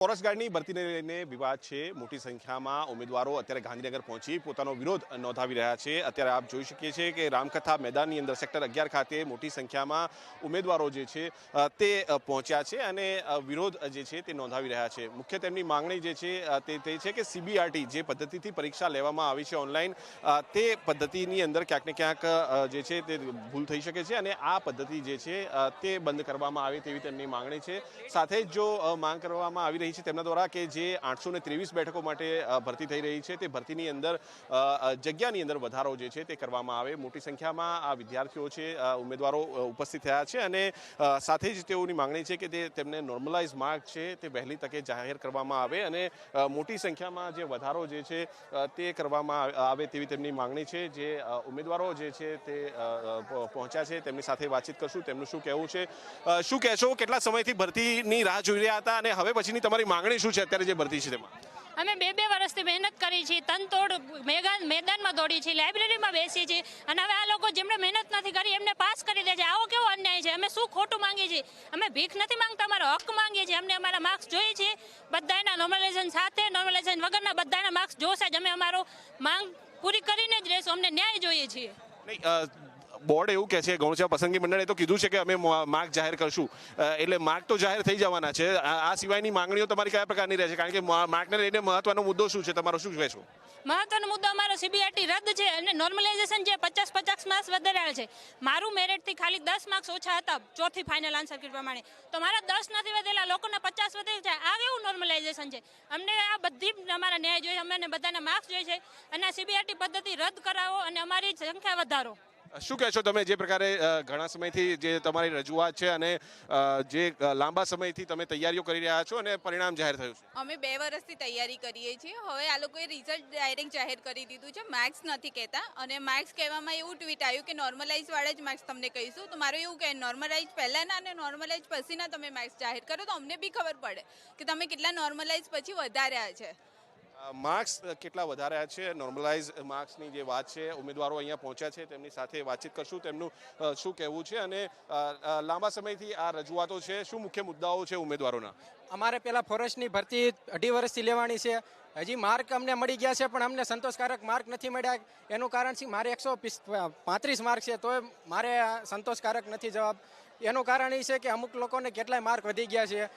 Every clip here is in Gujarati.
ફોરેસ્ટ ગાર્ડની ભરતીને લઈને વિવાદ છે। મોટી સંખ્યામાં ઉમેદવારો અત્યારે ગાંધીનગર પહોંચી પોતાનો વિરોધ નોંધાવી રહ્યા છે। અત્યારે આપ જોઈ શકીએ છીએ કે રામકથા મેદાનની અંદર સેક્ટર 11 ખાતે મોટી સંખ્યામાં ઉમેદવારો જે છે તે પહોંચ્યા છે અને વિરોધ જે છે તે નોંધાવી રહ્યા છે। મુખ્ય તેમની માંગણી જે છે તે છે કે સીબીઆરટી જે પદ્ધતિથી પરીક્ષા લેવામાં આવી છે ઓનલાઈન, તે પદ્ધતિની અંદર ક્યાંક ને ક્યાંક જે છે તે ભૂલ થઈ શકે છે અને આ પદ્ધતિ જે છે તે બંધ કરવામાં આવે તેવી તેમની માંગણી છે। સાથે જ જો માંગ કરવામાં આવી રહી છે તેમના દ્વારા કે જે 823 બેઠકો માટે ભરતી થઈ રહી છે તે ભરતીની અંદર જગ્યાની અંદર વધારો જે છે તે કરવામાં આવે। મોટી સંખ્યામાં આ વિદ્યાર્થીઓ છે, ઉમેદવારો ઉપસ્થિત થયા છે અને સાથે જ તેઓની માંગણી છે કે તેમને નોર્મલાઇઝ માર્ક છે તે વહેલી તકે જાહેર કરવામાં આવે અને મોટી સંખ્યામાં જે વધારો જે છે તે કરવામાં આવે તેવી તેમની માંગણી છે। જે ઉમેદવારો જે છે તે પહોંચ્યા છે તેમની સાથે વાતચીત કરશું, તેમનું શું કહેવું છે। શું કહેશો, કેટલા સમયથી ભરતીની રાહ જોઈ રહ્યા હતા અને હવે પછીની તમારી માંગણી શું છે અત્યારે જે ભરતી છે તેમાં? અમે બે વર્ષથી મહેનત કરી છે, તનતોડ મેદાનમાં દોડી છે, લાઇબ્રેરીમાં બેસી છે અને હવે આ લોકો જેમણે મહેનત નથી કરી એમને પાસ કરી દે છે। આવો કેવો અન્યાય છે? અમે શું ખોટું માંગીએ છીએ? અમે ભીખ નથી માંગતા, અમારો હક માંગીએ છીએ। અમને અમારા માર્ક્સ જોઈએ છે, બધાના નોર્મલાઇઝેશન સાથે, નોર્મલાઇઝેશન વગરના બધાના માર્ક્સ જોશે જ। અમે અમારો માંગ પૂરી કરીને જ રહેશું, અમને ન્યાય જોઈએ છીએ। બોર્ડ એવું કહે છે, ગૌણસેવા પસંદગી મંડળે તો કીધું છે કે અમે માર્ક જાહેર કરશું, એટલે માર્ક તો જાહેર થઈ જવાના છે। આ સિવાયની માંગણીઓ તમારી કયા પ્રકારની રહે છે? કારણ કે માર્કને લઈને મહત્વનો મુદ્દો શું છે તમારો, શું કહેશો? મહત્વનો મુદ્દો અમારો સીબીઆરટી રદ છે અને નોર્મલાઇઝેશન જે 50 માર્ક્સ વધારેલ છે। મારું મેરિટથી ખાલી 10 માર્ક્સ ઓછા હતા ચોથી ફાઇનલ આન્સર કી પ્રમાણે, તો મારા 10 નથી વધેલા, લોકોના 50 વધે છે। આ કેવું નોર્મલાઇઝેશન છે? અમને આ બધી અમારા ન્યાય જોઈએ, અમને બધાના માર્ક્સ જોઈએ છે અને આ સીબીઆરટી પદ્ધતિ રદ કરાવો અને અમારી સંખ્યા વધારો। શું કહેશો તમે, જે પ્રકારે ઘણા સમયથી જે તમારી રજૂઆત છે અને જે લાંબા સમયથી તમે તૈયારીઓ કરી રહ્યા છો અને પરિણામ જાહેર થયું છે? અમે 2 વર્ષથી તૈયારી કરીએ છીએ, હવે આ લોકોએ રિઝલ્ટ ડાયરેક્ટ જાહેર કરી દીધું છે, માર્ક્સ નથી કહેતા। અને માર્ક્સ કહેવામાં એવું ટ્વીટ આવ્યું કે નોર્મલાઇઝ વાળા જ માર્ક્સ તમને કહીશું, તો મારું એવું કહે નોર્મલાઇઝ પહેલાંના અને નોર્મલાઇઝ પછીના તમે માર્ક્સ જાહેર કરો તો અમને બી ખબર પડે કે તમે કેટલા નોર્મલાઇઝ પછી વધાર્યા છે। માર્ક્સ કેટલા વધાર્યા છે, નોર્મલાઇઝ માર્ક્સની જે વાત છે, ઉમેદવારો અહીંયા પહોંચ્યા છે તેમની સાથે વાતચીત કરશું, તેમનું શું કહેવું છે અને લાંબા સમયથી આ રજૂઆતો છે, શું મુખ્ય મુદ્દાઓ છે ઉમેદવારોના? અમારે પહેલાં ફોરેસ્ટની ભરતી 2.5 વર્ષથી લેવાની છે, હજી માર્ક અમને મળી ગયા છે પણ અમને સંતોષકારક માર્ક નથી મળ્યા। એનું કારણ છે મારે 135 માર્ક છે તોય મારે સંતોષકારક નથી જવાબ। એનું કારણ એ છે કે અમુક લોકોને કેટલાય માર્ક વધી ગયા છે,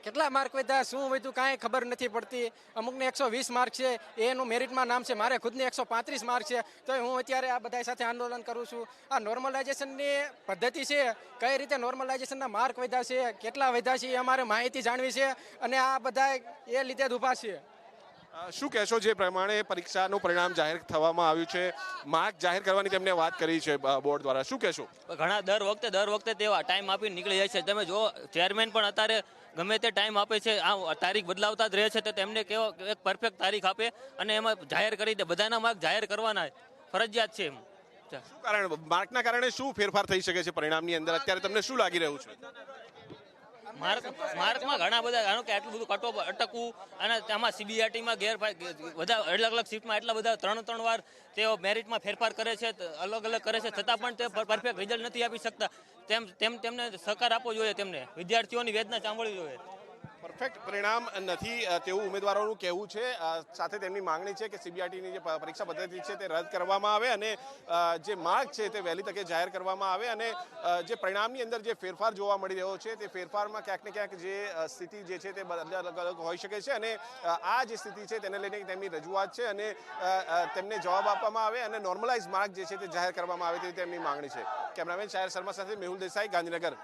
કેટલા માર્ક વધ્યા શું વધ્યું કાંઈ ખબર નથી પડતી। અમુકને 120 માર્ક છે, એનું મેરિટમાં નામ છે, મારે ખુદને 135 માર્ક છે, તો હું અત્યારે આ બધા સાથે આંદોલન કરું છું। આ નોર્મલાઇઝેશનની પદ્ધતિ છે, કઈ રીતે નોર્મલાઇઝેશનના માર્ક વધ્યા છે, કેટલા વધ્યા છે, એ અમારે માહિતી જાણવી છે અને આ બધા એ લીધે જ ઊભા છે। શું કહેશો, જે પ્રમાણે પરીક્ષાનું પરિણામ જાહેર થવામાં આવ્યું છે, માર્ક જાહેર કરવાની તેમને વાત કરી છે બોર્ડ દ્વારા, શું કહેશો? ઘણા દર વખતે તે ટાઈમ આપીને નીકળી જાય છે। તમે જો ચેરમેન પણ અત્યારે ગમે તે ટાઈમ આપે છે, આ તારીખ બદલાવતા જ રહે છે, તો તેમને કેવો એક પરફેક્ટ તારીખ આપે અને એમાં જાહેર કરી દે। બધાના માર્ક જાહેર કરવાના ફરજિયાત છે। શું કારણ, માર્કના કારણે શું ફેરફાર થઈ શકે છે પરિણામની અંદર? અત્યારે તમને શું લાગી રહ્યું છે? માર્કમાં ઘણા બધા કે આટલું બધું કટઓફ અટકવું અને તેમાં સીબીઆરટીમાં બધા અલગ સીટમાં એટલા બધા 3 વાર તેઓ મેરિટમાં ફેરફાર કરે છે, અલગ કરે છે, છતાં પણ તે પરફેક્ટ રિઝલ્ટ નથી આપી શકતા। તેમને સહકાર આપવો જોઈએ, તેમને વિદ્યાર્થીઓની વેદના સાંભળવી જોઈએ। પરફેક્ટ પરિણામ નથી તેવું ઉમેદવારોનું કહેવું છે। સાથે તેમની માંગણી છે કે સીબીઆરટીની જે પરીક્ષા પદ્ધતિ છે તે રદ કરવામાં આવે અને જે માર્ક છે તે વહેલી તકે જાહેર કરવામાં આવે અને જે પરિણામની અંદર જે ફેરફાર જોવા મળી રહ્યો છે તે ફેરફારમાં ક્યાંક ને ક્યાંક જે સ્થિતિ જે છે તે અલગ હોઈ શકે છે અને આ જે સ્થિતિ છે તેને લઈને તેમની રજૂઆત છે અને તેમને જવાબ આપવામાં આવે અને નોર્મલાઇઝ માર્ક જે છે તે જાહેર કરવામાં આવે તેવી તેમની માંગણી છે। કેમેરામેન શાયર શર્મા સાથે મેહુલ દેસાઈ, ગાંધીનગર।